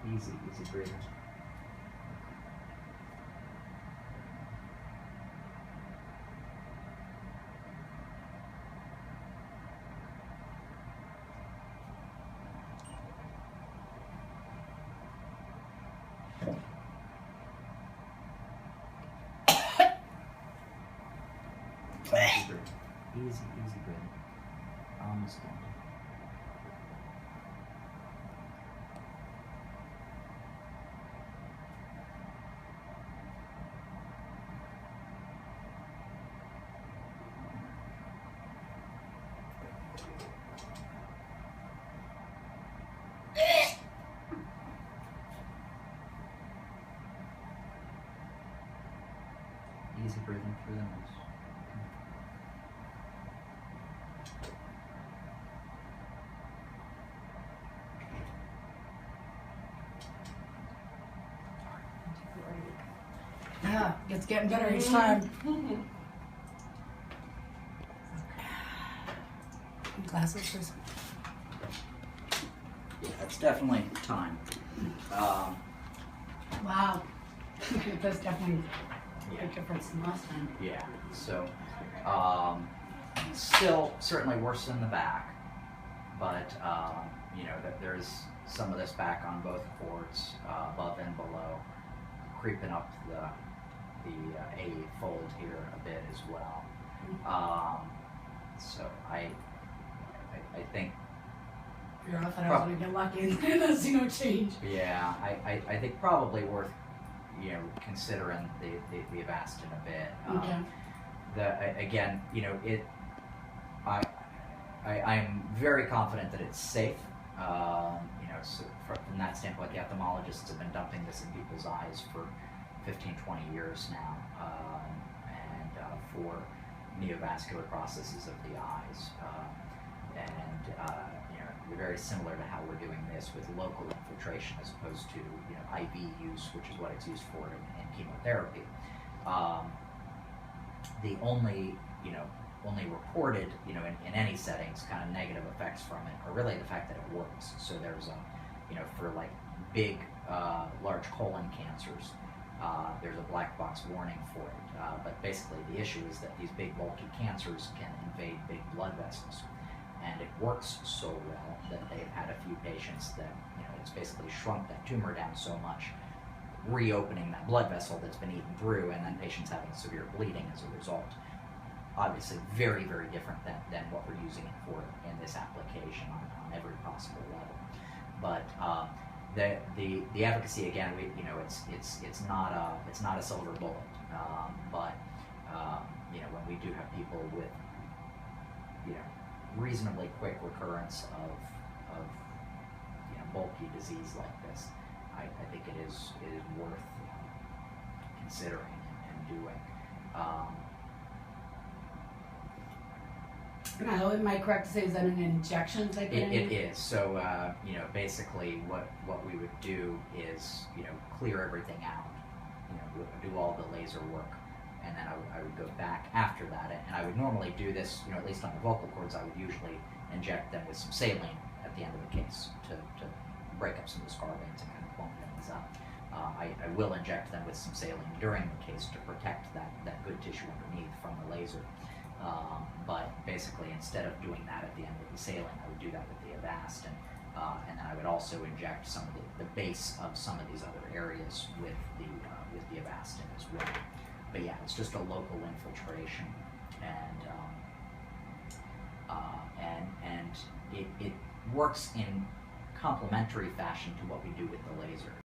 Easy, easy breathing. Easy breathing. Easy, easy breathing. Almost done. Easy breathing through the nose. Yeah, it's getting better each time. Glasses, please. Yeah, it's definitely time. Wow. That's definitely a big difference than last time. Yeah, so still certainly worse in the back, but you know that there's some of this back on both chords, above and below, creeping up the A fold here a bit as well. So I think, You're off and I was gonna get lucky and that's no change. yeah, I think probably worth, you know, considering the Avastin a bit. Okay. Again, you know, I'm very confident that it's safe. You know, so from that standpoint, the ophthalmologists have been dumping this in people's eyes for 15, 20 years now, and for neovascular processes of the eyes. You know, very similar to how we're doing this with local infiltration as opposed to, you know, IV use, which is what it's used for in chemotherapy. The only, you know, only reported, you know, in any settings, kind of negative effects from it are really the fact that it works. So there's a, you know, for like big, large colon cancers, there's a black box warning for it. But basically the issue is that these big bulky cancers can invade big blood vessels. And it works so well that they've had a few patients that, you know, it's basically shrunk that tumor down so much, reopening that blood vessel that's been eaten through, and then patients having severe bleeding as a result. Obviously very, very different than what we're using it for in this application on every possible level. But the efficacy, again, you know, it's not a silver bullet, but you know, when we do have people with, you know, reasonably quick recurrence of you know, bulky disease like this, I think it is worth considering and doing. Now, am I correct to say, is that an injection type thing? It is. So, you know, basically what we would do is, you know, clear everything out, you know, do all the laser work, and then I would go back after that. And I would normally do this, you know, at least on the vocal cords, I would usually inject them with some saline at the end of the case to break up some of the scar veins and kind of plump things up. I will inject them with some saline during the case to protect that good tissue underneath from the laser. But basically, instead of doing that at the end of the saline, I would do that with the Avastin, and then I would also inject some of the base of some of these other areas with the Avastin as well. But yeah, it's just a local infiltration, and it works in complementary fashion to what we do with the laser.